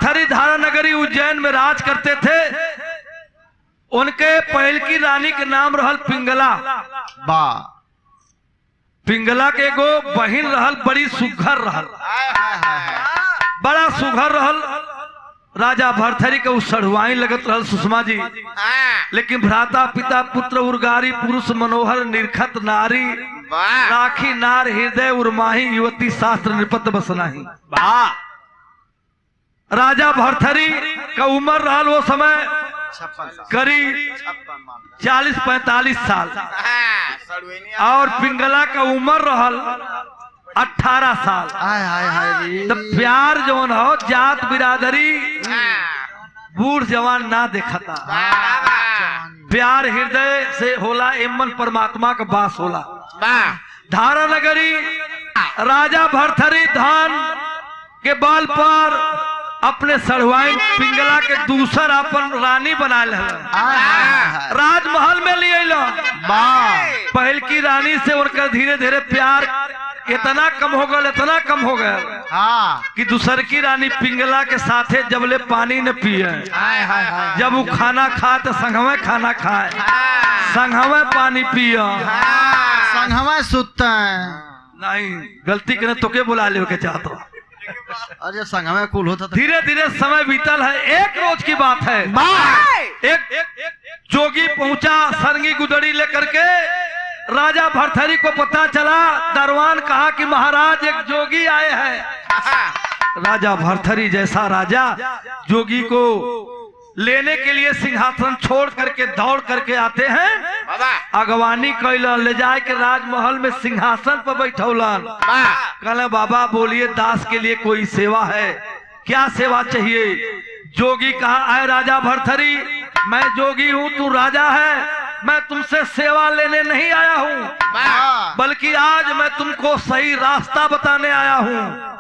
भरथरी धारा नगरी उज्जैन में राज करते थे। उनके पहल की रानी के नाम रहल पिंगला। पिंगला के एगो बहिन रहल, बड़ी सुघर रहल, बड़ा सुघर रहल। राजा भरथरी के सढ़ुआई लगत रहल सुषमा जी। लेकिन भ्राता पिता पुत्र उर्गारी पुरुष मनोहर निरखत नारी राखी नार हृदय उर्माही युवती शास्त्र निपत बसनाही। राजा भरथरी का उम्र रहल वो समय करीब 40-45 साल और पिंगला का उम्र रहल 18 साल। तो प्यार जवन हो जात बिरादरी बूढ़ जवान ना देखता। प्यार हृदय से होला, एमन परमात्मा का वास होला। धारा नगरी राजा भरथरी धान के बाल पर अपने सढ़वाई पिंगला के दूसर अपन रानी बना ले, राजमहल में ले लो। पहल की रानी से उनका धीरे धीरे प्यार इतना कम हो गया, इतना कम हो गया कि दूसर की रानी पिंगला के साथे जबले पानी न पिए, जब वो खाना खाए तो संगवे खाना खाए, संगवे पानी पिए, संगवे सुतते नहीं गलती करे तो के बुला ले के चाहता। अरे संगवे कुल होता। धीरे धीरे समय बीतल है। एक रोज की बात है, एक जोगी पहुंचा सरंगी गुदड़ी लेकर के। राजा भरथरी को पता चला, दरवान कहा कि महाराज एक जोगी आए हैं। राजा भरथरी जैसा राजा जोगी को लेने के लिए सिंहासन छोड़ करके दौड़ करके आते हैं। अगवानी कैलन, ले जाए के राजमहल में सिंहासन पर बैठौलन। कहले बाबा बोलिए दास के लिए कोई सेवा है, क्या सेवा चाहिए? जोगी कहा आए राजा भरथरी, मैं जोगी हूँ, तू राजा है, मैं तुमसे सेवा लेने नहीं आया हूँ, बल्कि आज मैं तुमको सही रास्ता बताने आया हूँ।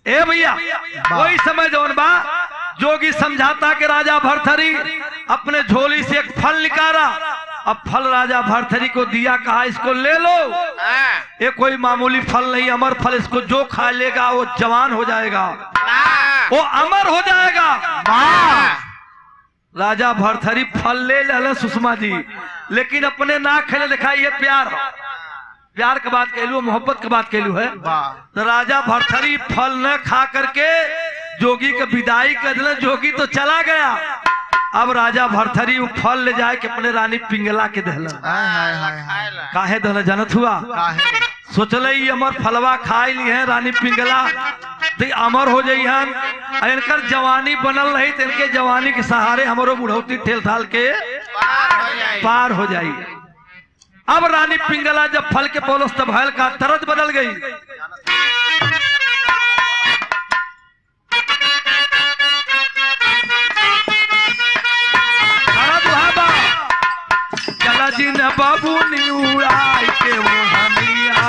ए भैया वही समय जौन बा जोगी समझाता कि राजा भरथरी अपने झोली से एक फल निकाला। अब फल राजा भरथरी को दिया, कहा इसको ले लो, ये कोई मामूली फल नहीं, अमर फल, इसको जो खा लेगा वो जवान हो जाएगा, वो अमर हो जाएगा। राजा भरथरी फल ले ले सुषमा जी, लेकिन अपने ना खेले दिखा। ये प्यार हो, प्यार की बात कहलू, मोहब्बत की बात कहलू है। तो राजा भरथरी फल न खा करके जोगी के विदाई कर दिला। जोगी तो चला गया। अब राजा भरथरी वो फल ले जाए के अपने रानी पिंगला के दहला। काहे दहला जानत हुआ? सोचल अमर फलवा खाई ली है रानी पिंगला तो अमर हो जाई हन, इनकर जवानी बनल रही तो इनके जवानी के सहारे हमारो बुढ़ौती ठेल ठाल के पार हो जाई। अब रानी पिंगला जब फल के पोलस तब भैल का तरज बदल गई। चला जी न बाबू नी उड़ाई के वो हमिया,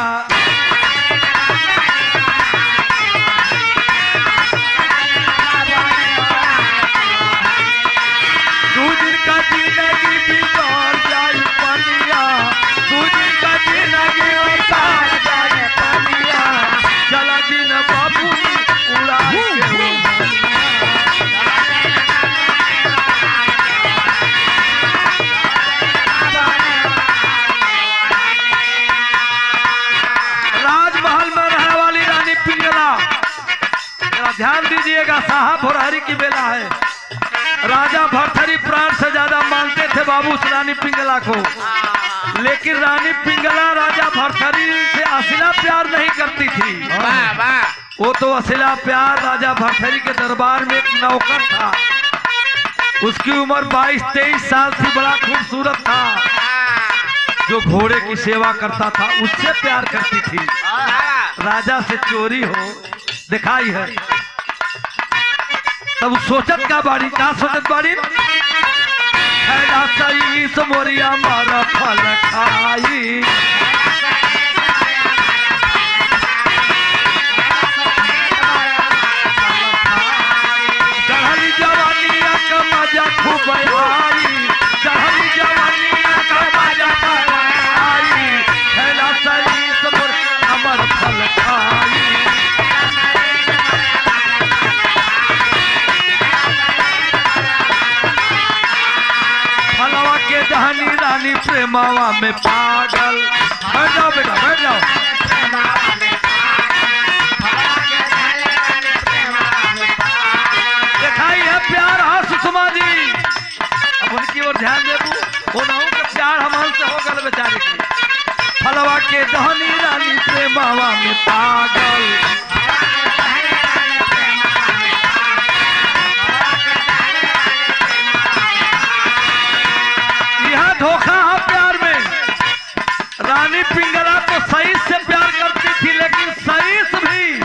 दू दिन का जिंदगी बिगड़ जाई पनिया, दू दिन का जिंदगी उतार जाए पनिया, चला जी न बाबू नी उड़ाई के वो ध्यान दीजिएगा, साहब भोरहरी की बेला है। राजा भरथरी प्राण से ज्यादा मानते थे बाबू उस रानी पिंगला को, लेकिन रानी पिंगला राजा भरथरी से असिला प्यार नहीं करती थी। वो तो असिला प्यार राजा भरथरी के दरबार में एक नौकर था, उसकी उम्र 22-23 साल थी, बड़ा खूबसूरत था, जो घोड़े की सेवा करता था, उससे प्यार करती थी। राजा से चोरी हो दिखाई है। तब सोचत का बाड़ी, क्या सोचत बाड़ी? सही मोरिया मारा फल खाई, चढ़ली जवानी का मजा खूब आई, चढ़ली जवानी का मजा आई, थैला सही अमर फल खाई। दहनी रानी प्रेमावा में पागल। बैठ जाओ बेटा, बैठ जाओ। दिखाई है प्यार। हाँ सुषमा जी, अब उनकी ओर ध्यान देबू। होनाऊ के प्यार हमान से हो गल बेचारे की। फलवा के दहनी रानी प्रेमावा में पागल। यह धोखा है प्यार में। रानी पिंगला तो सईस से प्यार करती थी, लेकिन सईस भी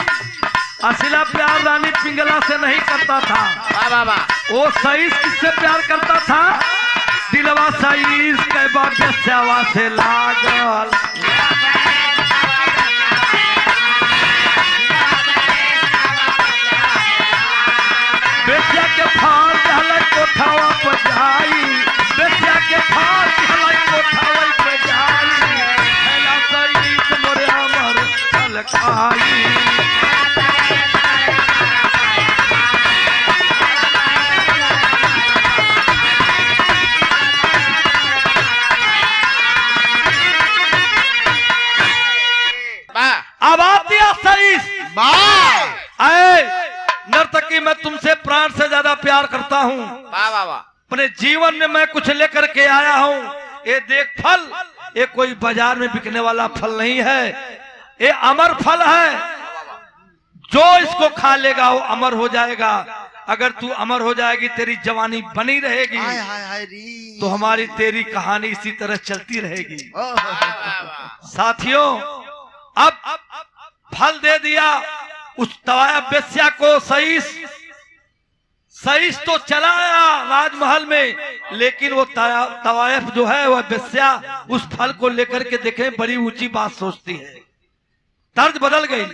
असला प्यार रानी पिंगला से नहीं करता था। वो सईस किससे प्यार करता था? दिलवा सईस के बेस्यावा से लागल। बेस्या के फाल जहलाई कोठावा पर जाई। बेस्या के फाल जहलाई कोठावा पर जाई। हैला सईस मोरे अमर अलखाई। अब आप दिया सईस। आए नर्तकी, मैं तुमसे प्राण से ज्यादा प्यार करता हूँ। अपने जीवन में मैं कुछ लेकर के आया हूँ। ये देख फल, ये कोई बाजार में बिकने वाला फल नहीं है। ये अमर फल है। जो इसको खा लेगा वो अमर हो जाएगा। अगर तू अमर हो जाएगी, तेरी जवानी बनी रहेगी, तो हमारी तेरी कहानी इसी तरह चलती रहेगी। साथियों, अब फल दे दिया उस तवाया बेस्या को सईस। सईस तो चला आया राजमहल में, लेकिन वो तवायफ जो है वह बेस्या उस फल को लेकर के देखे बड़ी ऊंची बात सोचती है। तर्ज बदल गई।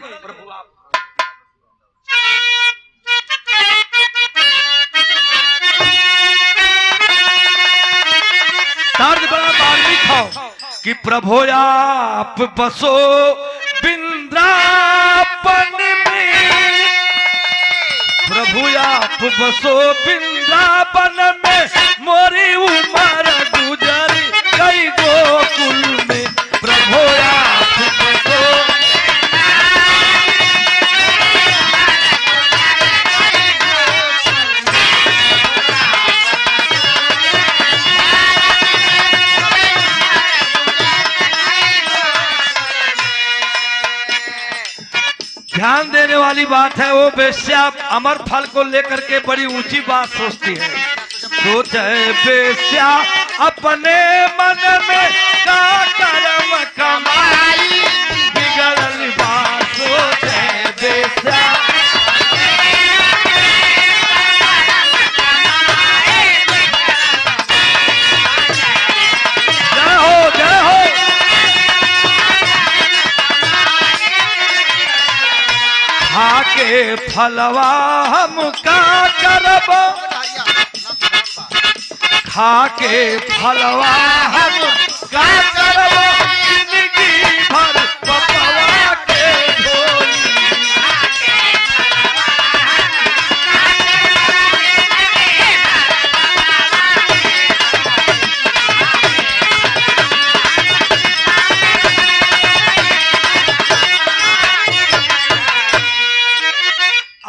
तर्ज बड़ा मार्मिक हो कि प्रभु आप बसो वृंदावन में। प्रभु आप बसो वृंदावन में। मोरी उमर गुजरी गई गोकुल में। प्रभु आप बसो। ध्यान देने वाली बात है, वो बेस्या अमर फल को लेकर के बड़ी ऊंची बात सोचती है। सोचे बेस्या अपने मन में का कर्म कमाई। बिगड़ल बात सोचे बेस्या। जय हो, जय हो। खाके फलवा हम का करब। खाके फलवा हम का करब। जिंदगी भर पपवा के ढोली।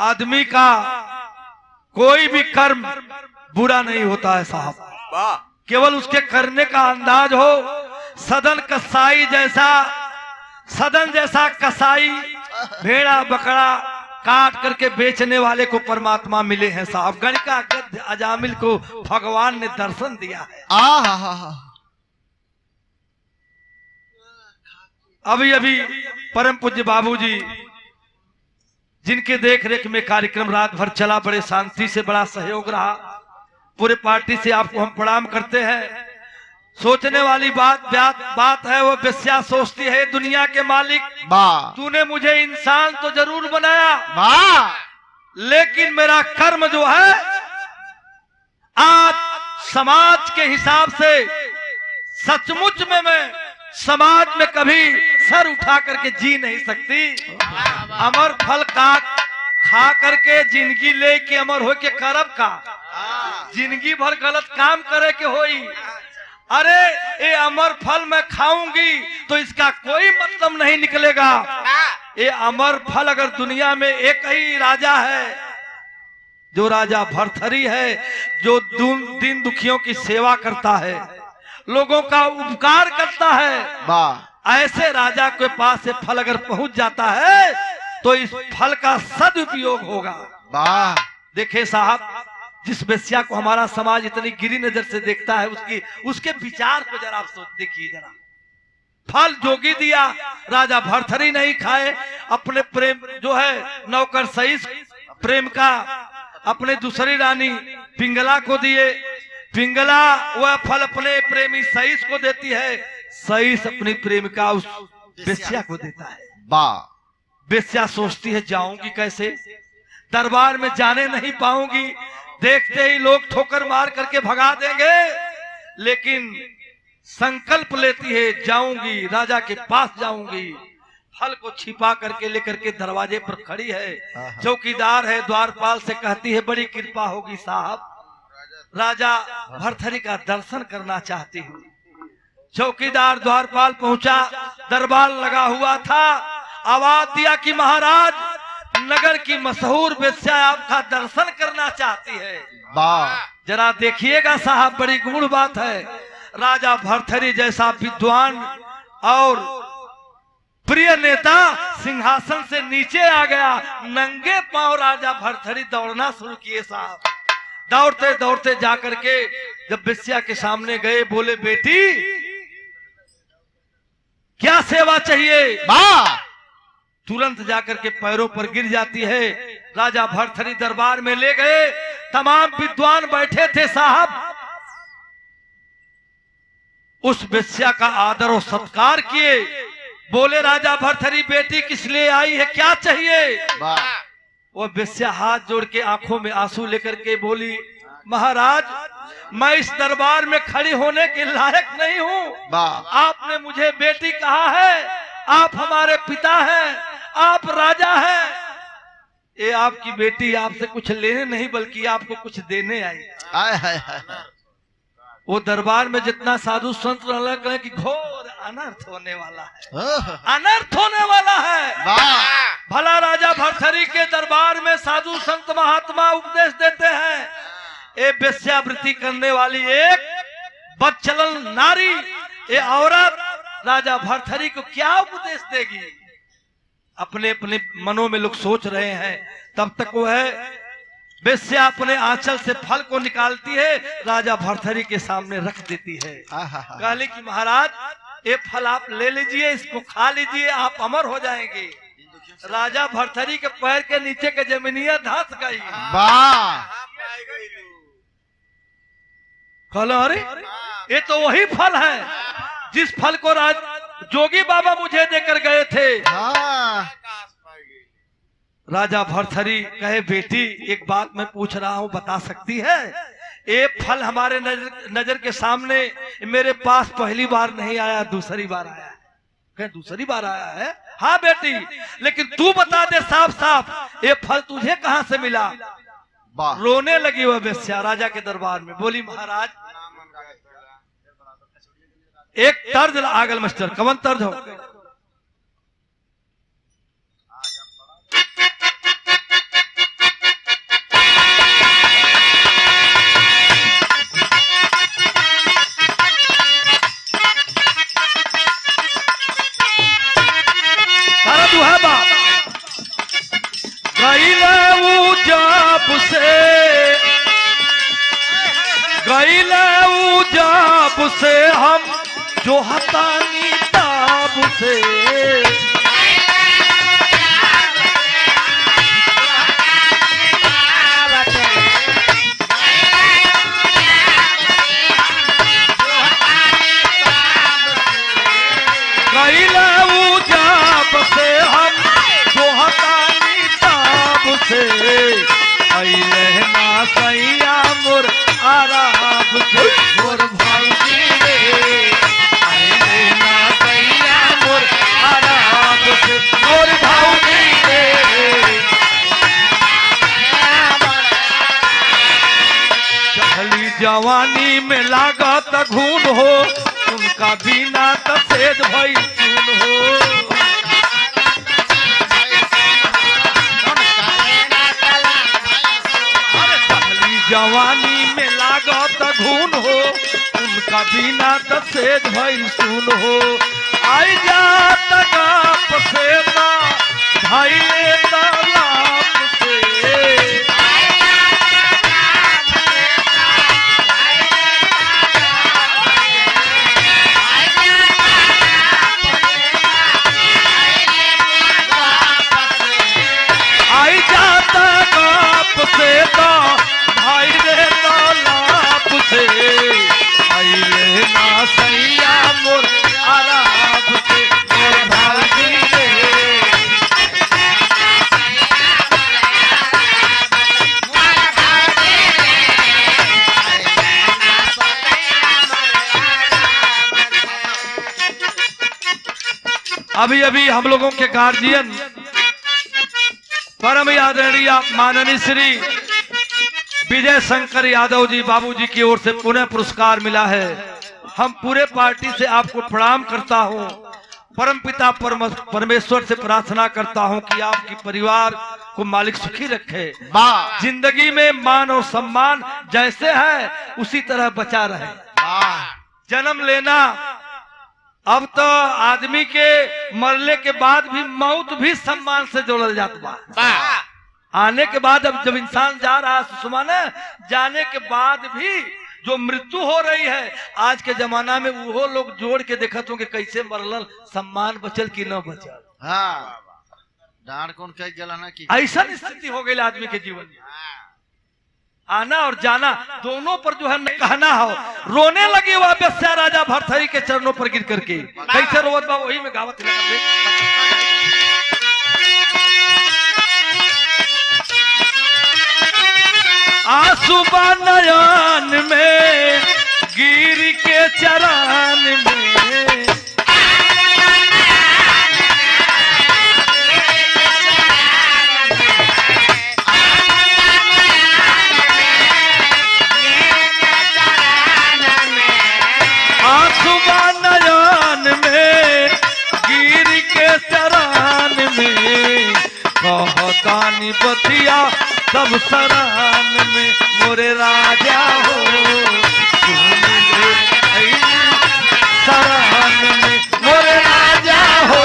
आदमी का कोई भी कर्म बुरा नहीं होता है साहब, केवल उसके करने का अंदाज हो। सदन कसाई जैसा, सदन जैसा कसाई भेड़ा बकरा काट करके बेचने वाले को परमात्मा मिले हैं साहब। गणिका गद्य अजामिल को भगवान ने दर्शन दिया है। अभी अभी परम पूज्य बाबूजी, जिनके देख रेख में कार्यक्रम रात भर चला, बड़े शांति से बड़ा सहयोग रहा। पूरे पार्टी से आपको हम प्रणाम करते हैं। सोचने वाली बात है, वो बेस्या सोचती है, दुनिया के मालिक तूने मुझे इंसान तो जरूर बनाया, लेकिन मेरा कर्म जो है आज समाज के हिसाब से सचमुच में मैं समाज में कभी सर उठा करके जी नहीं सकती। अमर फल का खा करके जिंदगी ले के अमर हो के करब का, जिंदगी भर गलत काम करे के होई। अरे ये अमर फल मैं खाऊंगी तो इसका कोई मतलब नहीं निकलेगा। ये अमर फल अगर दुनिया में एक ही राजा है, जो राजा भर्तहरि है, जो दीन दुखियों की सेवा करता है, लोगों का उपकार करता है, वाह ऐसे राजा के पास ये फल अगर पहुंच जाता है तो इस फल का सदुपयोग होगा। वाह देखे साहब, जिस वेश्या को हमारा समाज इतनी गिरी नजर से देखता है, उसके विचार को जरा आप सोच देखिए जरा। फल जोगी दिया, राजा भर्तहरि नहीं खाए, अपने प्रेम जो है नौकर सईस प्रेम का अपने दूसरी रानी पिंगला को दिए, पिंगला वह फल अपने प्रेमी सईस को देती है, सईस अपनी प्रेमिका उस वेश्या को देता है। वाह वेश्या सोचती है जाऊंगी कैसे, दरबार में जाने नहीं पाऊंगी, देखते ही लोग ठोकर मार करके भगा देंगे, लेकिन संकल्प लेती है जाऊंगी, राजा के पास जाऊंगी। फल को छिपा करके लेकर के दरवाजे पर खड़ी है, चौकीदार है, द्वारपाल से कहती है बड़ी कृपा होगी साहब, राजा भर्तहरि का दर्शन करना चाहती हूँ। चौकीदार द्वारपाल पहुंचा, दरबार लगा हुआ था, आवाज दिया कि महाराज नगर की मशहूर वेश्या आपका दर्शन करना चाहती है। वाह जरा देखिएगा साहब, बड़ी गूढ़ बात है। राजा भर्तहरि जैसा विद्वान और प्रिय नेता सिंहासन से नीचे आ गया, नंगे पांव राजा भर्तहरि दौड़ना शुरू किए साहब। दौड़ते दौड़ते जाकर के जब वेश्या के सामने गए, बोले बेटी क्या सेवा चाहिए। वाह तुरंत जाकर के पैरों पर गिर जाती है। राजा भर्तहरि दरबार में ले गए, तमाम विद्वान बैठे थे साहब, उस वेश्या का आदर और सत्कार किए। बोले राजा भर्तहरि बेटी किस लिए आई है, क्या चाहिए। वाह वो वेश्या हाथ जोड़ के आंखों में आंसू लेकर के बोली महाराज मैं इस दरबार में खड़ी होने के लायक नहीं हूँ, वाह आपने मुझे बेटी कहा है, आप हमारे पिता हैं, आप राजा हैं, ये आपकी बेटी आपसे कुछ लेने नहीं बल्कि आपको कुछ देने आई। हाय हाय हाय वो दरबार में जितना साधु संत रहने कि घोर अनर्थ होने वाला है, अनर्थ होने वाला है। वाह भला राजा भर्तहरि के दरबार में साधु संत महात्मा उपदेश देते हैं, ये वेश्यावृत्ति करने वाली एक बदचलन नारी, ये औरत राजा भर्तहरि को क्या उपदेश देगी। अपने अपने मनों में लोग सोच रहे हैं, तब तक वो है वेश्या अपने आंचल से फल को निकालती है, राजा भर्तहरि के सामने रख देती है। कहली कि महाराज ये फल आप ले लीजिए, इसको खा लीजिए, आप अमर हो जाएंगे। राजा भर्तहरि के पैर के नीचे के जमीनिया धंस गई। वाह कहला अरे ये तो वही फल है जिस फल को जोगी बाबा मुझे देकर गए थे। हाँ राजा भर्तहरि कहे बेटी एक बात मैं पूछ रहा हूँ, बता सकती है। ये फल हमारे नजर के सामने मेरे पास पहली बार नहीं आया, दूसरी बार आया है। कहे दूसरी बार आया है, हाँ बेटी, लेकिन तू बता दे साफ साफ ये फल तुझे कहाँ से मिला। वाह रोने लगी वह वेश्या राजा के दरबार में, बोली महाराज एक तर्ज आगल मास्टर, कवन तर्ज हो। जब से हम जो हतानी ताब से आराब से मोर भौजी रे, आई लेना सैया मोर आराब जवानी में लागत घून हो, उनका बिना त सेज भई सुन हो। अरे पहली जवानी में लागत घून हो, उनका बिना त सेज भई सुन हो। आई जात गाप से ना भाई तालाब से, आई जाता गाप से तो भाई रे तालाब से, आई लेना सैया मोर आराब से मोर भाई रे। अभी अभी हम लोगों के गार्जियन परम आदरणीय माननीय श्री विजय शंकर यादव जी बाबूजी की ओर से पुनः पुरस्कार मिला है। हम पूरे पार्टी से आपको प्रणाम करता हूं। परम पिता परमेश्वर से प्रार्थना करता हूं कि आपकी परिवार को मालिक सुखी रखे, वाह जिंदगी में मान और सम्मान जैसे है उसी तरह बचा रहे। वाह जन्म लेना, अब तो आदमी के मरने के बाद भी मौत भी सम्मान से जोड़ल जाता बा। आने के बाद अब जब इंसान जा रहा है सुषमा ने, जाने के बाद भी जो मृत्यु हो रही है आज के जमाना में वो लोग जोड़ के देखत होंगे कैसे मरल, सम्मान बचल कि न बचल। हाँ डांड कौन कह गया ना कि ऐसा स्थिति हो गई आदमी के जीवन में। आना और जाना दोनों पर जो है न कहना हो। रोने लगी वह बेस्या राजा भरथरी के चरणों पर गिर करके। कैसे रोवत बा वही में गावत आंसू बा नयन में गिर के चरण में, कहतानी बतिया सब सरान में मोरे राजा हो, सरान में मोरे राजा हो,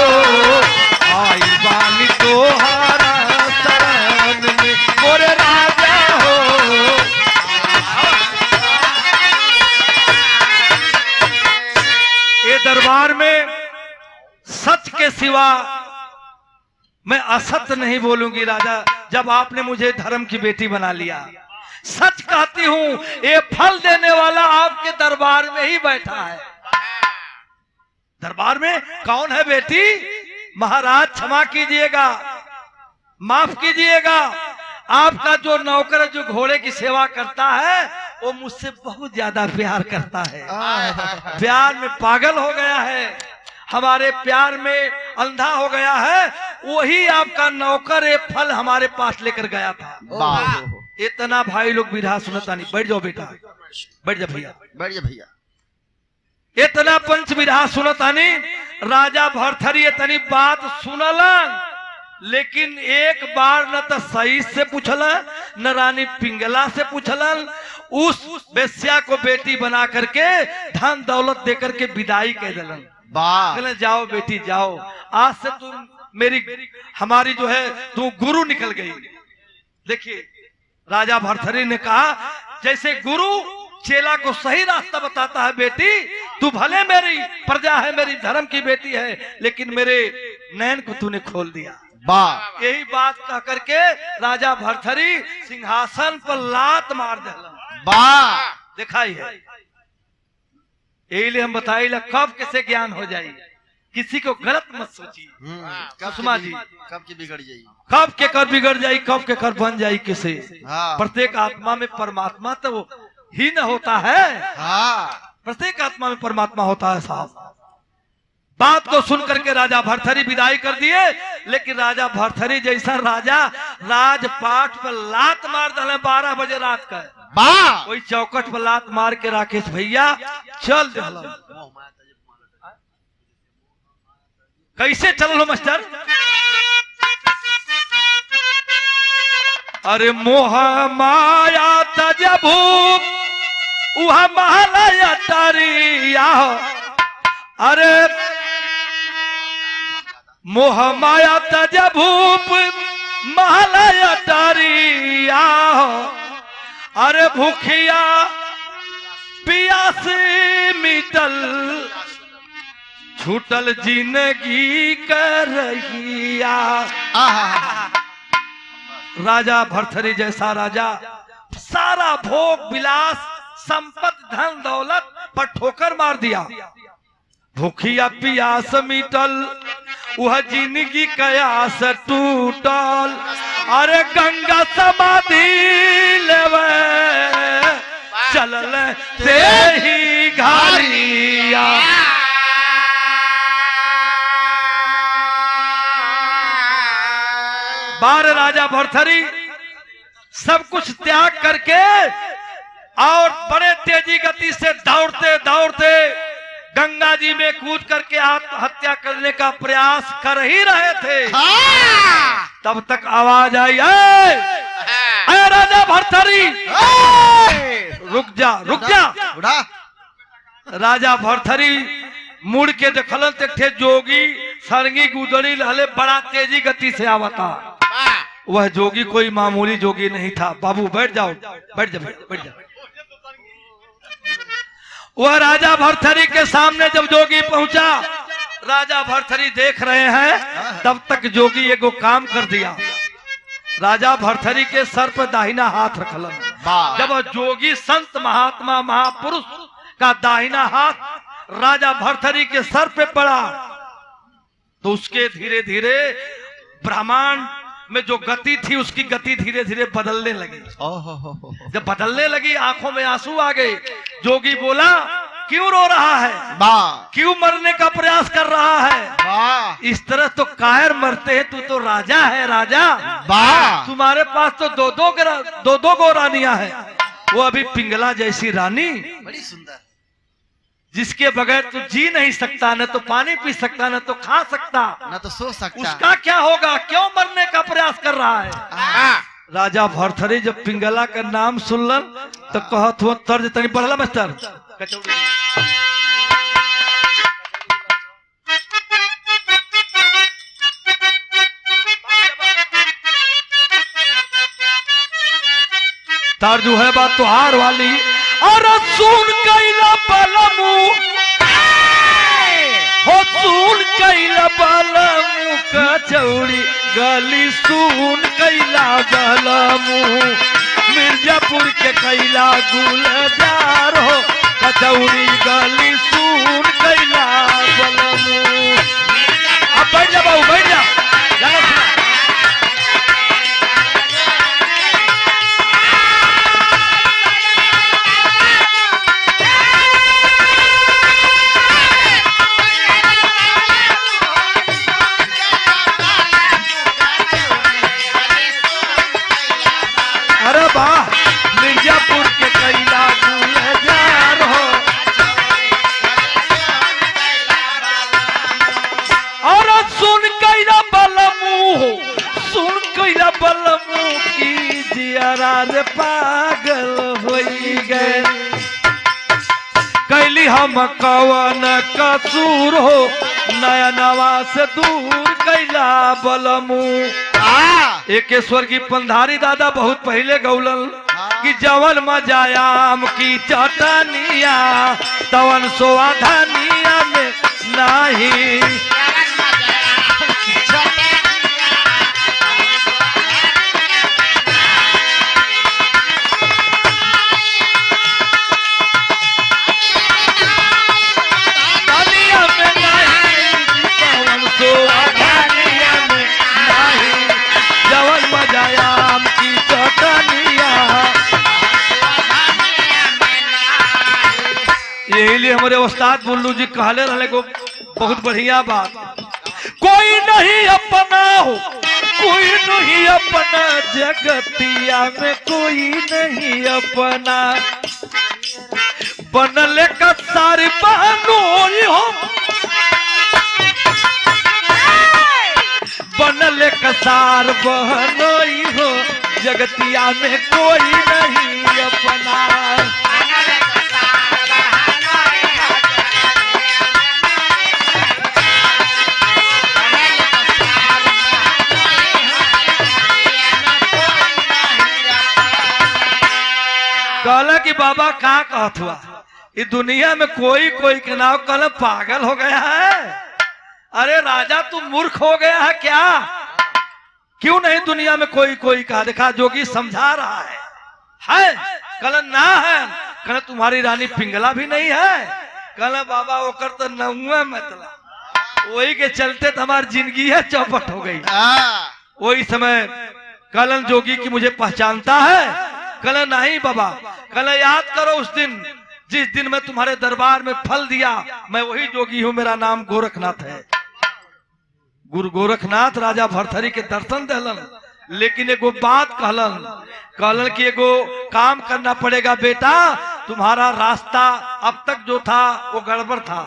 आई बानी तोहारा सरान में मोरे राजा हो। ये दरबार में सच के सिवा मैं असत नहीं बोलूंगी राजा। जब आपने मुझे धर्म की बेटी बना लिया, सच कहती हूं ये फल देने वाला आपके दरबार में ही बैठा है। दरबार में कौन है बेटी? महाराज क्षमा कीजिएगा, माफ कीजिएगा, आपका जो नौकर जो घोड़े की सेवा करता है वो मुझसे बहुत ज्यादा प्यार करता है, प्यार में पागल हो गया है, हमारे प्यार में अंधा हो गया है। वही आपका नौकर ये फल हमारे पास लेकर गया था। इतना भाई लोग विधा सुनता नहीं। बैठ जाओ बेटा, बैठ जा भैया, बैठ जा भैया। इतना पंच विधा सुनता नहीं। राजा भरथरी इतनी बात सुनलन, लेकिन एक बार न तो सही से पूछलन न रानी पिंगला से पूछलन। उस बेस्या को बेटी बना करके धन दौलत देकर के विदाई कह दिलन। कहले जाओ बेटी जाओ, आज से तुम मेरी हमारी जो है तू गुरु निकल गई। देखिए राजा भरथरी ने कहा जैसे गुरु चेला को सही रास्ता बताता है, बेटी तू भले मेरी प्रजा है, मेरी धर्म की बेटी है, लेकिन मेरे नैन को तूने खोल दिया। यही बात कह करके राजा भरथरी सिंहासन पर लात मार दिला। दिखाई है, यही लिए हम बताई कब कैसे ज्ञान हो जाए। किसी को गलत मत सोचिए सुषमा जी, कब की बिगड़ जाएगी, कब के कर बिगड़ जाए, कब के कर बन जाए किसे। प्रत्येक आत्मा में परमात्मा तो ही न होता है। प्रत्येक आत्मा में परमात्मा होता है साहब। बात को सुन करके राजा भरथरी विदाई कर दिए, लेकिन राजा भरथरी जैसा राजा राजपाट पर लात मार डाले 12 बजे रात का। वाह कोई चौकट पर लात मार के राकेश भैया चल दिहला। कैसे चल लो मास्टर? अरे मोह माया तजबू उहा महलया तारिया। अरे मोह माया तजभूप महलया तारिया। अरे भूखिया पियास मिटल छूटल जिंदगी कर रहिया। राजा भरथरी जैसा राजा सारा भोग विलास संपत्ति धन दौलत पर ठोकर मार दिया। भूखिया पियास मिटल वह जिंदगी कयास टूटल। अरे गंगा समाधि लेवे चलल ते ही घालिया। बार राजा भरथरी सब कुछ त्याग करके और बड़े तेजी गति से दौड़ते दौड़ते गंगा जी में कूद करके आत्महत्या करने का प्रयास कर ही रहे थे। तब तक आवाज आई, ऐ राजा भरथरी रुक जा रुक जा। राजा भरथरी मुड़ के देखलन थे जोगी सरंगी गुदड़ी लहले बड़ा तेजी गति से आवता। वह जोगी कोई मामूली जोगी नहीं था। बाबू बैठ जाओ, बैठ जा बैठ जा। वह राजा भरथरी के सामने जब जोगी पहुंचा, राजा भरथरी देख रहे हैं, तब तक जोगी एगो काम कर दिया। राजा भरथरी के सर पर दाहिना हाथ रखलन। जब जोगी संत महात्मा महापुरुष का दाहिना हाथ राजा भरथरी के सर पे पड़ा तो उसके धीरे धीरे ब्रह्मांड में जो गति थी उसकी गति धीरे धीरे बदलने लगी। जब बदलने लगी आंखों में आंसू आ गए। जोगी बोला, क्यों रो रहा है? क्यों मरने का प्रयास कर रहा है? इस तरह तो कायर मरते हैं, तू तो राजा है राजा। तुम्हारे पास तो दो दो गो रानियां हैं। वो अभी पिंगला जैसी रानी बड़ी सुंदर जिसके बगैर तू जी नहीं सकता, न तो पानी पी सकता, न तो खा सकता, न तो सो सकता। उसका क्या होगा? क्यों मरने का प्रयास कर रहा है? राजा भरथरी जब पिंगला का नाम सुनलन तो कहत हुआ तर्ज तनी बढ़ला मास्टर। तर्ज है बात तुहार वाली। और सुन कैला बलमू हो सुन कैला बलमू कचौड़ी गली सुन कैला बलमू मिर्जापुर के कैला गुलजार हो कचौड़ी गली सुन कैला बलमू। अब बैठ जा बाबू बैठ जा। मिर्जापुर के कैला गुलजार हो और सुन कैला बलमू हो सुन कैला बलमू की जियारा रे पागल हो गए। कैली हम कवन कसूर हो नया नवा से दूर कैला बलमू। एकेश्वर की पंधारी दादा बहुत पहले गौलन कि जवन मजायाम की चटनिया तवन सोआ धनिया में नहीं। धनिया में नहीं तवन सोआ धनिया में नहीं। जवन मजायाम की चटनिया। यही लिए हमारे उस्ताद बुल्लू जी कहले रहने को बहुत बढ़िया बात। कोई नहीं अपना हो कोई नहीं अपना जगतिया में कोई नहीं अपना बनले का सारी बहनोई हो बनले का सार बहनोई हो जगतिया में कोई नहीं अपना कहला कि बाबा का कहत हुआ इस दुनिया में कोई कोई के नाम कहला पागल हो गया है। अरे राजा तू मूर्ख हो गया है क्या? क्यों नहीं दुनिया में कोई कोई कहा? देखा जोगी समझा रहा है कहला ना है। कहला तुम्हारी रानी पिंगला भी नहीं है। कहला बाबा ओकर तो नहुआ मतलब वही के चलते तो हमारी जिंदगी है चौपट हो गई। वही समय कलन जोगी की मुझे पहचानता है? कहला नहीं बाबा। कहला याद करो उस दिन जिस दिन मैं तुम्हारे दरबार में फल दिया, मैं वही जोगी हूँ, मेरा नाम गोरखनाथ है। गुरु गोरखनाथ राजा भरथरी के दर्शन दहलन, लेकिन एगो बात कहलन कि एगो काम करना पड़ेगा बेटा, तुम्हारा रास्ता अब तक जो था वो गड़बड़ था,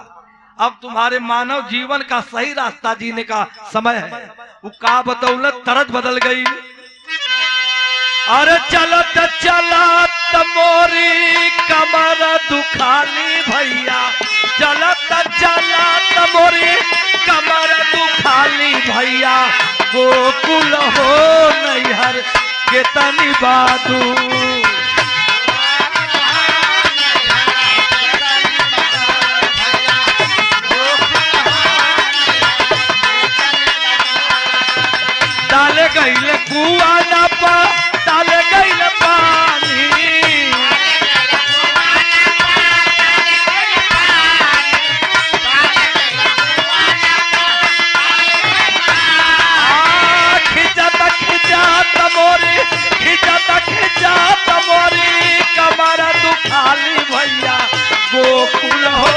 अब तुम्हारे मानव जीवन का सही रास्ता जीने का समय है। वो का बदौलत तरज बदल गई। अरे चलत चलत मोरी कमर दुखाली भैया, चलत चलत मोरी कमर दुखाली भैया, गोकुल हो नैहर के तनी बादू। डाले गईल कुआ ना पा डाले गईल पानी, खिंचत खिंचत मोरी खिंचत खिंचत मोरी कमर दुखाली भैया, गोकुल हो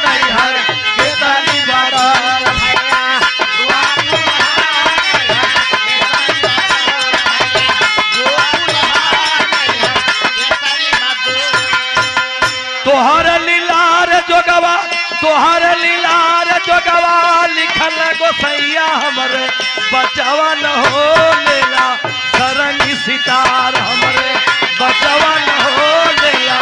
नैहर के तनी बारा। तोहर लीलार जोगवा तोहर लीलार जोगवा लिखल गोसैया हमरे बचवा न हो लेला, सरंगी सितार हमरे बचवा न हो लेला।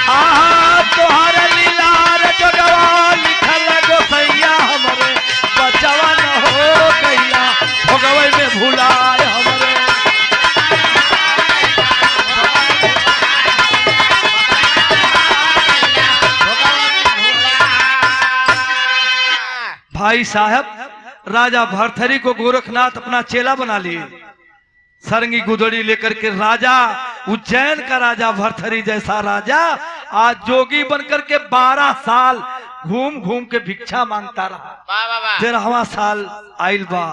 आहा तोहर लीलार जोगवा लिखल गोसैया हमरे बचवा न हो गैला, भोगवै में भुलाए हमरे। भाई साहब राजा भरथरी को गोरखनाथ अपना चेला बना लिए। सरंगी गुदड़ी लेकर के राजा, उज्जैन का राजा भरथरी जैसा राजा आज जोगी बनकर के 12 साल घूम घूम के भिक्षा मांगता रहा। 13वां साल आइल बा,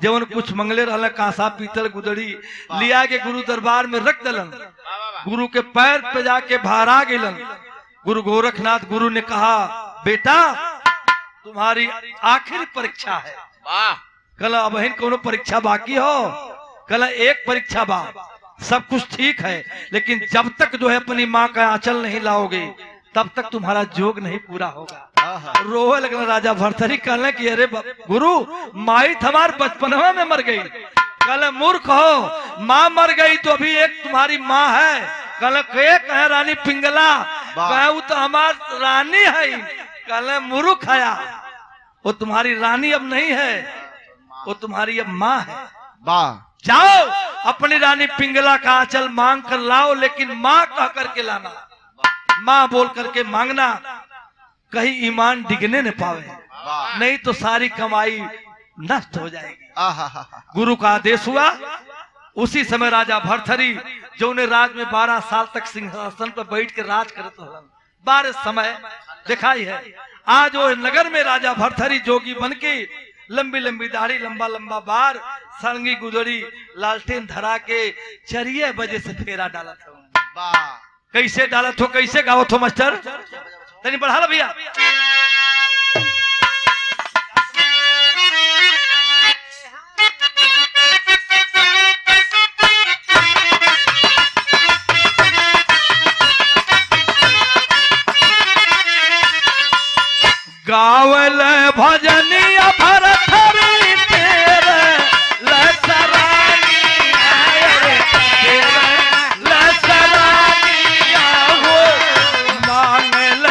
जवन कुछ मंगले रहल कांसा पीतल गुदड़ी लिया के गुरु दरबार में रख दलन। गुरु के पैर पे जाके भारा गेलन। गुरु गोरखनाथ गुरु ने कहा बेटा तुम्हारी आखिरी परीक्षा है। कल अब कोनो परीक्षा बाकी हो? कल एक परीक्षा बा, सब कुछ ठीक है, लेकिन जब तक जो है अपनी माँ का आंचल नहीं लाओगे तब तक तुम्हारा जोग नहीं पूरा होगा। रोहे लगना राजा भरथरी। कहने कि अरे गुरु माई हमार बचपनवा में मर गई। कल मूर्ख हो, माँ मर गई तो अभी एक तुम्हारी माँ है। कल एक है रानी पिंगला, कहे वो तो हमार रानी है। कल मूर्ख आया, वो तुम्हारी रानी अब नहीं है, वो तुम्हारी अब माँ है। जाओ अपनी रानी पिंगला का आंचल मांग कर लाओ, लेकिन माँ कह करके लाना, माँ बोल करके मांगना, कहीं ईमान डिगने न पावे, नहीं तो सारी कमाई नष्ट हो जाएगी। गुरु का आदेश हुआ। उसी समय राजा भरथरी जो ने राज में 12 साल तक सिंहासन पर बैठ के राज करते हलन, 12 समय दिखाई है। आज वो नगर में राजा भरथरी जोगी बन के लंबी लंबी दाढ़ी, लंबा लंबा बार, सरंगी गुदड़ी, लालटेन धरा के 4 बजे से फेरा डाला था। कैसे डाला थो, कैसे गाओ थो मास्टर? तनी बढ़ा लो भैया। गावल भजनिया भरथरी तेरे लसरानिया रे तेरे लसरानिया हो मांगल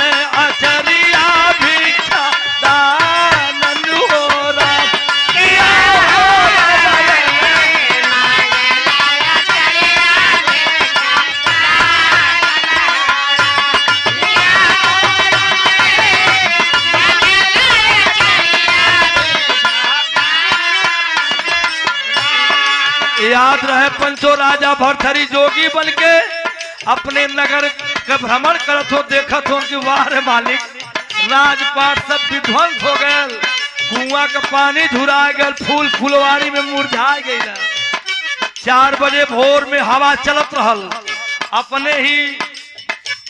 अचरिया भिक्षा दानन हो राम किया हो याद रहे पंचो राजा भरथरी जोगी बनके अपने नगर का भ्रमण करत हो देखत हो कि वाह रे मालिक राजपाट सब विध्वंस हो गए कुआं का पानी झुरा गल फूल फुलवारी में मुरझा गई 4 बजे भोर में हवा चलत रहल अपने ही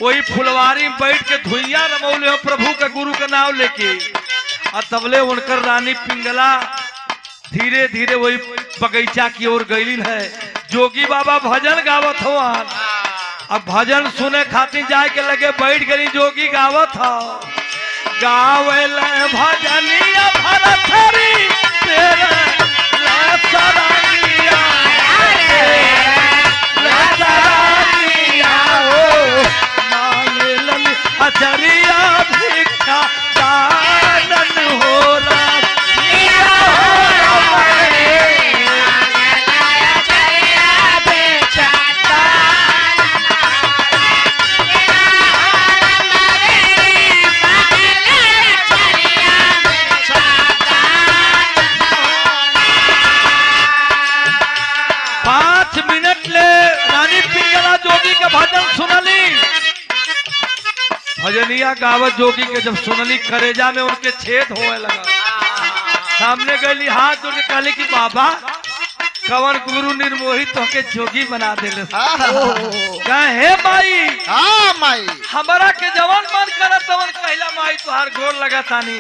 वही फुलवारी में बैठ के धुइया रमौले हो प्रभु के गुरु का नाम लेके और तबले उनकर रानी पिंगला धीरे धीरे वही बगीचा की ओर गई है जोगी बाबा भजन गावत हो अब भजन सुने खातिर जाए के लगे बैठ गई जोगी गावत हो गावल भजनिया भरथरी तेरे लसरानिया लसरानिया हो मांगलन अचरिया भिक्षा दानन हो राम भजन सुनली भजनिया गावत जोगी के जब सुनली करेजा में उनके छेद होने लगा सामने गई हाथ जोड़ के कहली कि बाबा कवन गुरु निर्मोहित होके जोगी बना देले कहे माई हमारा के जवान मन करत तवन कहला माई तोहार गोर लगा तानी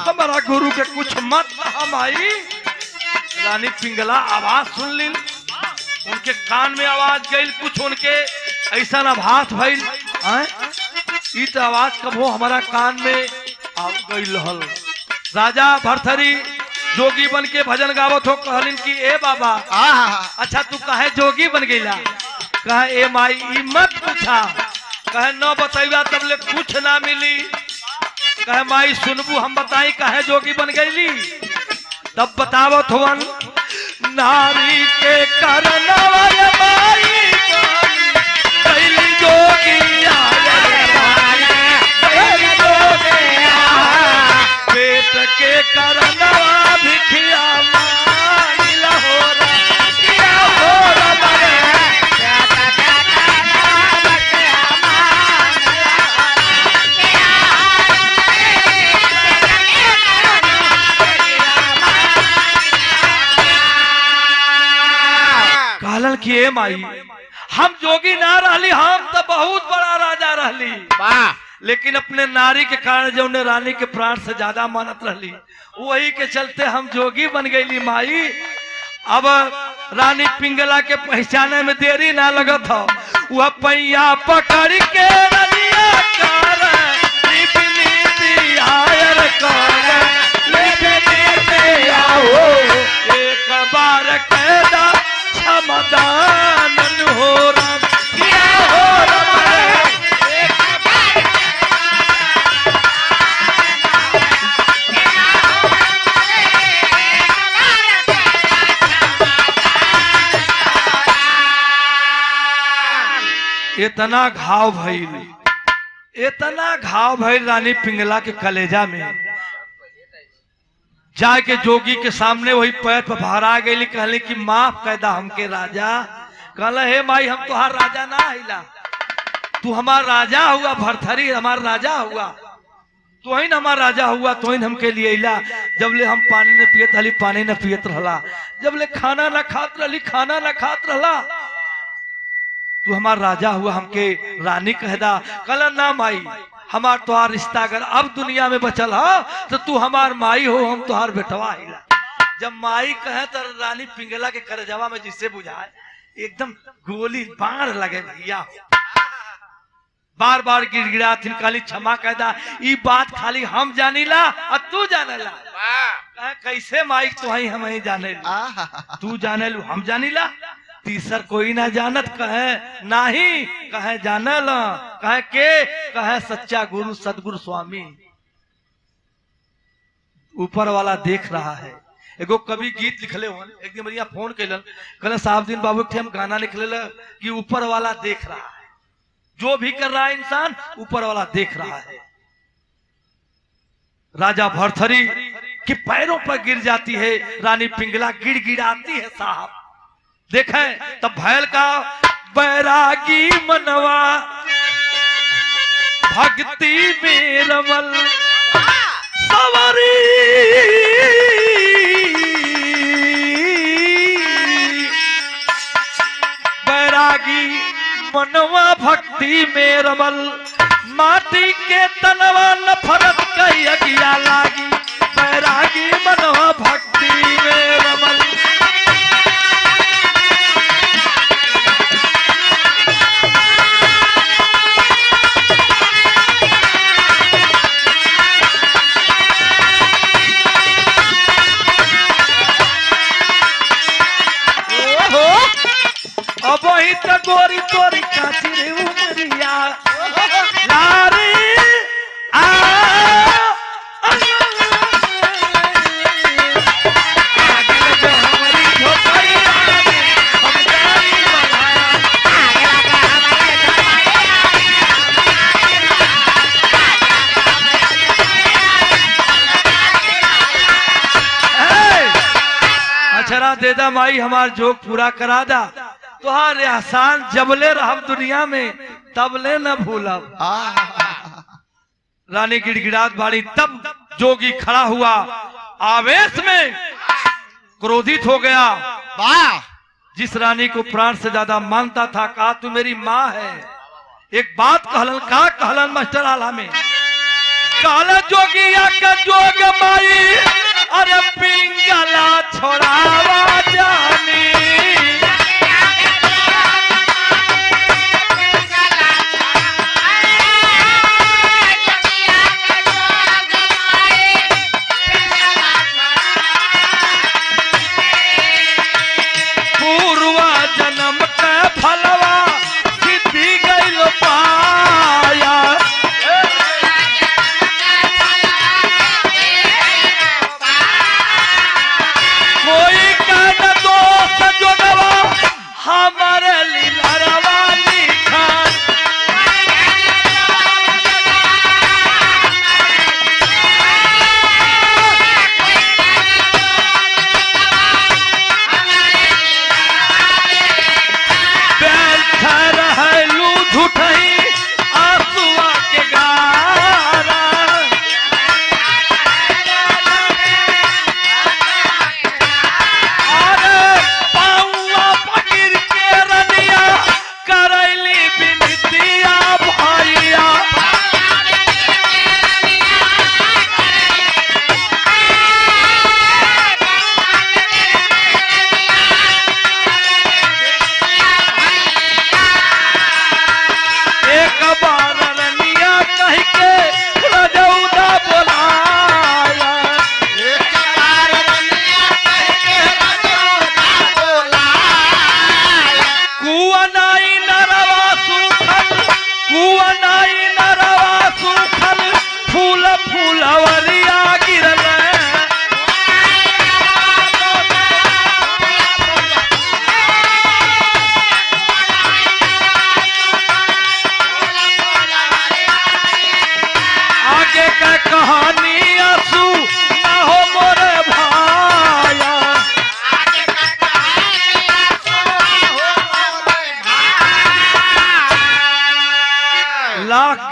हमारा गुरु के कुछ मत कहा माई रानी पिंगला आवाज सुन ली उनके कान में आवाज गई कुछ उनके ऐसा आभास भइल ई तो आवाज कबो हमारा कान में आ गई रहल राजा भरथरी जोगी बन के भजन गावत हो कहलिन कि ए बाबा अच्छा तू कहे जोगी बन गईला कहे ए माई ई मत पूछा कहे न बतैला तब ले कुछ ना मिली कहे माई सुनबू हम बताई कहे जोगी बन गईली तब बतावत होवन नारी के करनवा माई कैली जोगी पेट के करनवा भिखिया मांगिला हो कहलन कि ए माई हम जोगी ना रहली हम तो बहुत बड़ा राजा रहली लेकिन अपने नारी के कारण जो उन्हें रानी के प्राण से ज्यादा मानत रहली वही के चलते हम जोगी बन गईली माई अब रानी पिंगला के पहचाने में देरी ना लगत हो वह पैया पकड़ के रनिया कर एक बार कहदा क्षमदानन हो राम किया हो इतना घाव भइल रानी पिंगला के कलेजा में जाके जोगी के सामने वही पैर पर भरा गई कहले कि माफ कैदा हमके राजा कहला हे माई हम तुहार राजा ना हिला तू हमार राजा हुआ भरथरी हमार राजा हुआ तो ही हमार राजा हुआ तो ही हमके लिए इला जब ले हम पानी न पियत रहली पानी न पियत रहला जब ले खाना न खात रहली खाना न खात रहला तू हमार राजा हुआ हमके रानी कहदा कहला ना माई हमार तुहार रिश्ता अगर अब दुनिया में बचल हो तो तू हमार माई हो हम तुहार बेटवा हिला जब माई कहे तो रानी पिंगला के करजवा में जिससे बुझाए एकदम गोली बाढ़ लगे भैया बार बार गिड़गिड़ा थिन खाली क्षमा कहदा ई बात खाली हम जानीला और तू जानेला कैसे माइक तो हम ही जाने तू जाने लू हम जानीला तीसर कोई ना जानत कहे नाही कहे जानल कहे सच्चा गुरु सदगुरु स्वामी ऊपर वाला देख रहा है। एगो कवि गीत लिखले हो एक दिन बढ़िया फोन कैलन कहले साहब दिन बाबू के हम गाना लिखले कि ऊपर वाला देख रहा है जो भी कर रहा है इंसान ऊपर वाला देख रहा है। राजा भरथरी के पैरों पर गिर जाती है रानी पिंगला गिड़गिड़ाती है साहब देखें तब भैल का बैरागी मनवा भक्ति में रमल सवारी बैरागी मनवा भक्ति में रमल माटी के तनवा नफरत कई अगिया लागी बैरागी मनवा भक्ति में रमल। अब ही तो गोरी तोरी काची रे उमरिया लारी अछरा देदा माई हमार जोक पूरा करा दा तुहार एहसान जबले रहब दुनिया में तबले न भूलब। रानी गिड़गिड़ात बाड़ी तब जोगी खड़ा हुआ आवेश में क्रोधित हो गया। जिस रानी को प्राण से ज्यादा मानता था कहा तू मेरी माँ है। एक बात कहलन का कहलन मास्टर आला में कहला जोगिया का जोग माई अरे पिंगला छोड़ावा जानी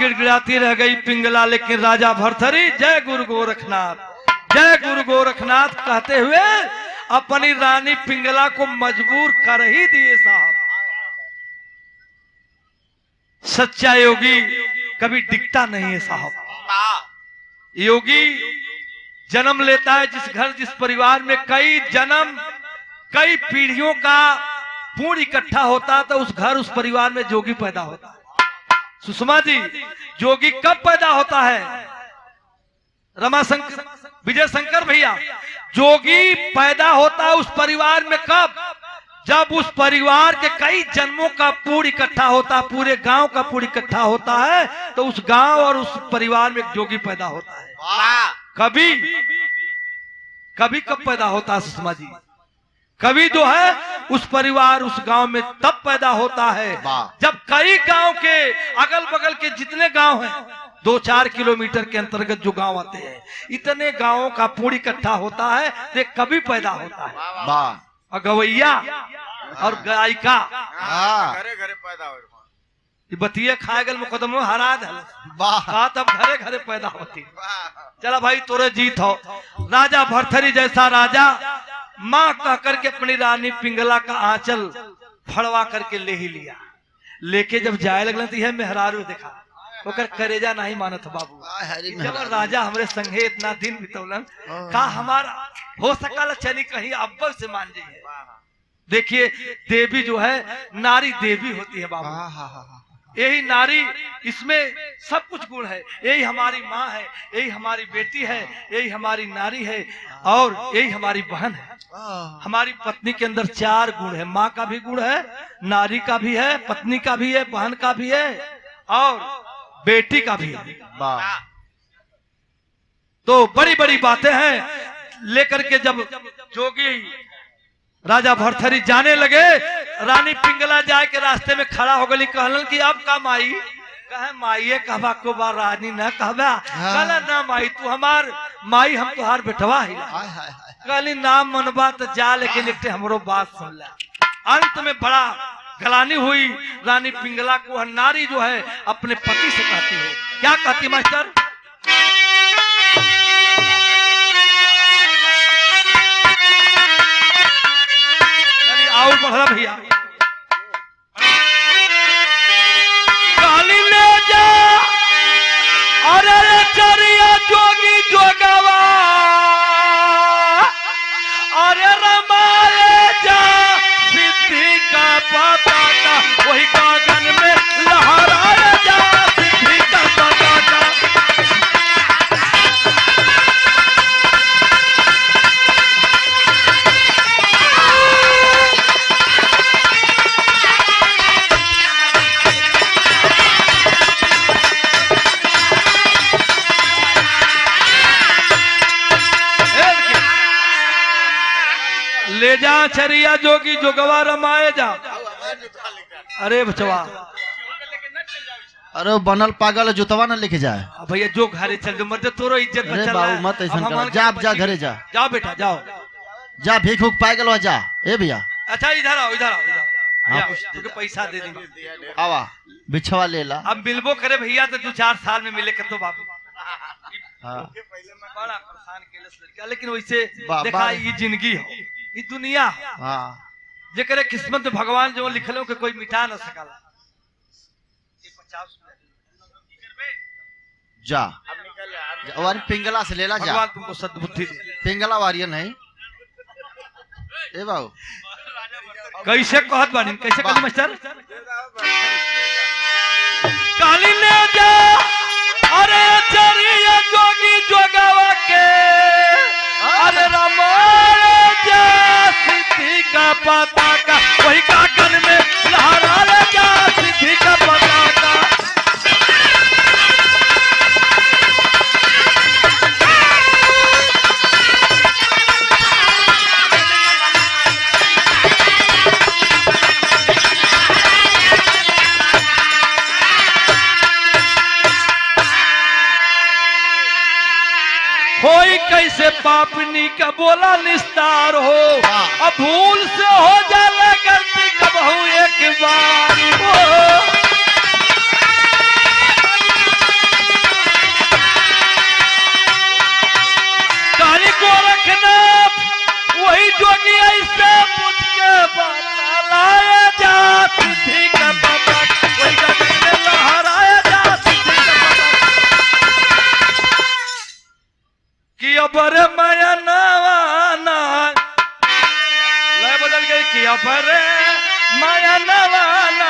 गिड़गिड़ाती रह गई पिंगला लेकिन राजा भरथरी जय गुरु गोरखनाथ कहते हुए अपनी रानी पिंगला को मजबूर कर ही दिए साहब। सच्चा योगी कभी डिगता नहीं है साहब। योगी जन्म लेता है जिस घर जिस परिवार में कई जन्म कई पीढ़ियों का पूर्ण इकट्ठा होता है तो उस घर उस परिवार में जोगी पैदा होता है। सुषमा जी, जोगी कब पैदा होता है? रमाशंकर, विजय शंकर भैया, जोगी पैदा होता है उस परिवार में कब? जब उस परिवार के कई जन्मों का पूर्ण इकट्ठा होता है, पूरे गांव का पूर्ण इकट्ठा होता है, तो उस गांव और उस परिवार में एक जोगी पैदा होता है। कभी कभी कब पैदा होता है सुषमा जी? कभी जो है उस परिवार उस गांव में तब पैदा होता है जब कई गांव के अगल बगल के जितने गांव हैं, 2-4 किलोमीटर के अंतर्गत जो गांव आते हैं, इतने गांवों का पूर्ण इकट्ठा होता है, तो कभी पैदा होता है। और गवैया और गायिका घरे घरे पैदा हो बतिये खाए गल मुकदमो हरा दल तब घरे घरे पैदा होती। चला भाई तोरे जीत हो। राजा भरथरी जैसा राजा माँ कह करके अपनी रानी पिंगला का आंचल फड़वा करके ले ही लिया। लेके जब जाए लगल तो यह मेहरारू देखा, ओकर करेजा नहीं मानत बाबू। जब राजा हमरे संगे इतना दिन बितौलन, का हमारा हो सकल चली कहीं अब्बल से मान जाइए। देखिए देवी जो है नारी देवी होती है बाबू। यही नारी, इसमें सब कुछ गुण है। यही हमारी माँ है, यही हमारी बेटी है, यही हमारी नारी है और यही हमारी बहन है। हमारी पत्नी के अंदर 4 गुण है। माँ का भी गुण है, नारी का भी है, पत्नी का भी है, बहन का भी है और बेटी का भी है। तो बड़ी बड़ी बातें हैं। लेकर के जब जोगी राजा भरथरी जाने लगे, रानी पिंगला जाए के रास्ते में खड़ा हो गई। कहलन कि अब का माई? कहे माइये कहबा को बार रानी न कहबा। कहला ना माई, तू हमार माई, हम तुहार बेटवा ही। कहली नाम मनबा तो जा, लेकिन एक हमरो बात सुन ला। अंत में बड़ा गलानी हुई। रानी पिंगला को नारी जो है अपने पति से कहती है, क्या कहती मास्टर? और बढ़ा भैया, काली ले जा अरे चरिया जोगी जोगवा, अरे रमाए जा सिद्धि का पताका, वही गगन में लहराए जा सिद्धि का पताका। ले जा चरिया जोगी जोगवा रमाए जा। अरे बचवा, अरे बनल पागल जुतवा न लेके जाए भैया, जो घरे चल जो मत तोरो इज्जत अरे बचल बाबू मत ऐसा कर, जा घरे जा, जाओ बेटा जाओ, जा भीख उख पाए गलो जा। ए भैया अच्छा इधर आओ, इधर आओ, इधर तुझे पैसा दे दी। आवा बिछवा ले ला। अब मिलबो करे भैया तो 2-4 साल में मिले तो बाबू। बड़ा परेशान केले लड़का, लेकिन वैसे देखा ये जिंदगी हो, ये दुनिया हो, जेकरे किस्मत में भगवान जो लिखलो के कोई मिटा न सकला। जा वारी पिंगला से लेला जा, भगवान तुमको सद्बुद्धि दे। पिंगला वारिया नहीं ए बाबू। कैसे कहत बानी, कैसे कहली मास्टर? काली ले जा अरे चरिया जोगी जोगवा के, अरे रमाए जा सिद्धि का पताका, वही गगन में लहराए जा सिद्धि का पताका। होई कैसे पापनी का बोला निस्तार हो, अब भूल से हो जाए गलती कब हो एक बार हो। काली गोरखनाथ वही जोगी ऐसे पूछ के बताया जा सिद्धि का पता, वही गगन में लहराया जा सिद्धि का पता। कि अबर माया नवाना लय बदल गई, कि अबर माया नवाना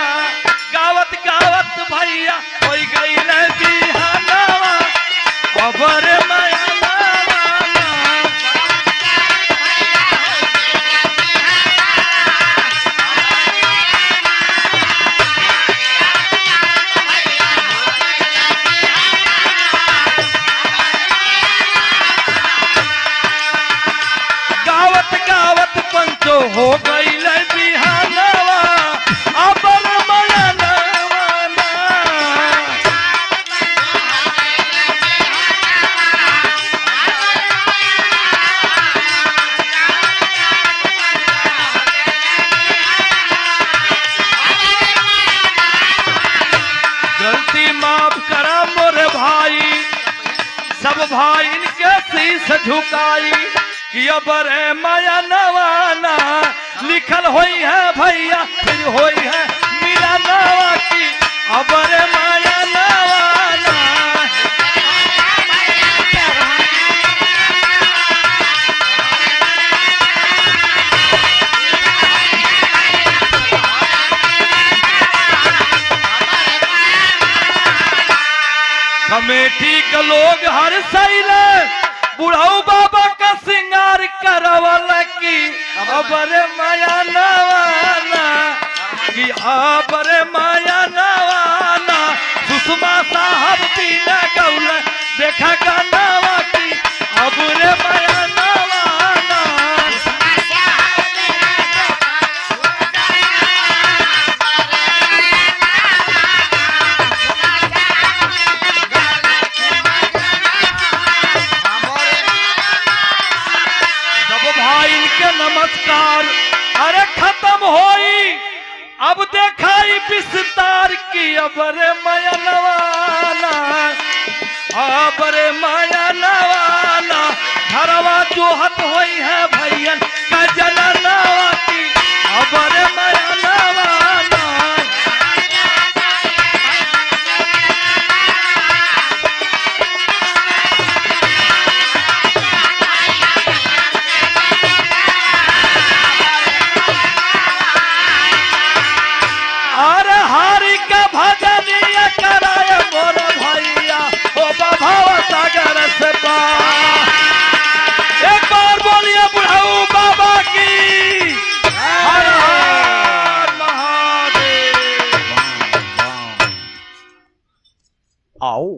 सब भाई इनके शीश झुकाई कि अब रे माया नवाना लिखल होई है भैया फिर होई है मीरा नवा की अब रे माया नवाना। कमेटी के लोग हर सैले बुढ़ाऊ बाबा का सिंगार करवल की अबरे माया नवाना कि अबरे माया नवाना सुषमा साहब बिना गौल देखा गनावा की अबरे माया नवाना। नमस्कार अरे खत्म होई अब देखाई विस्तार की अबरे माया नवाना अबरे माया नवाना घरवा जोहत होई है भैयन का जननावा की अबरे माया नवाना। भजनिया कराए मोर भैया ओ बाबा सागर से पार। एक बार बोलिए बुढ़ाऊ बाबा की हर हर महादेव। आओ